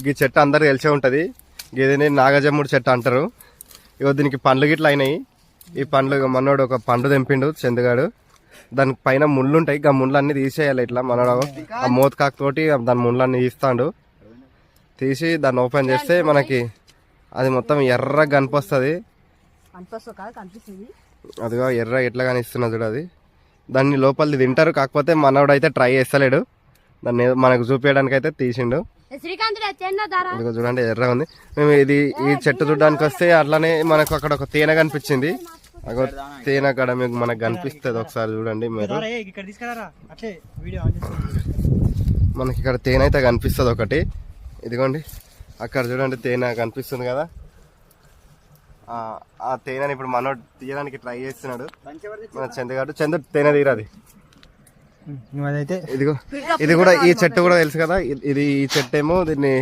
ఈ చెట్టు అందరు తెలిసే ఉంటుంది. ఇదేని నాగజమ్ముడు చెట్టు అంటారు. ఇగో దీనికి పండ్లు గిట్ల అయినాయి. ఈ పండ్లు మనోడు ఒక పండు తెంపిండు చందుగాడు. దాని పైన ముళ్ళు ఉంటాయి. ఆ ముళ్ళు అన్ని తీసేయాలి. ఇట్లా మనోడు ఆ మోతకాకు తోటి దాని ముళ్ళన్నీ తీస్తాడు. తీసి దాన్ని ఓపెన్ చేస్తే మనకి అది మొత్తం ఎర్రగా కనిపిస్తుంది. అదిగో ఎర్ర ఎట్లా కనిపిస్తున్నా చూడు. అది దాన్ని లోపలిది తింటారు. కాకపోతే మనోడు అయితే ట్రై చేస్తలేడు. దాన్ని మనకు చూపించడానికి అయితే తీసిండు. ఇదిగో చూడండి ఎర్ర ఉంది. మేము ఈ చెట్టు చూడడానికి వస్తే అట్లానే మనకు అక్కడ ఒక తేనె కనిపించింది. అగో తేనె కాడ మీకు మనకు కనిపిస్తుంది. ఒకసారి చూడండి మీరు. మనకి ఇక్కడ తేనె అయితే కనిపిస్తుంది ఒకటి. ఇదిగోండి అక్కడ చూడండి తేనె కనిపిస్తుంది కదా. ఆ తేనెని ఇప్పుడు మనోడు తీయడానికి ట్రై చేస్తున్నాడు మన చందుగాడు. చందు తేనె తీరాది. ఇదిగో ఇది కూడా ఈ చెట్టు కూడా తెలుసు కదా. ఇది ఈ చెట్టు ఏమో దీన్ని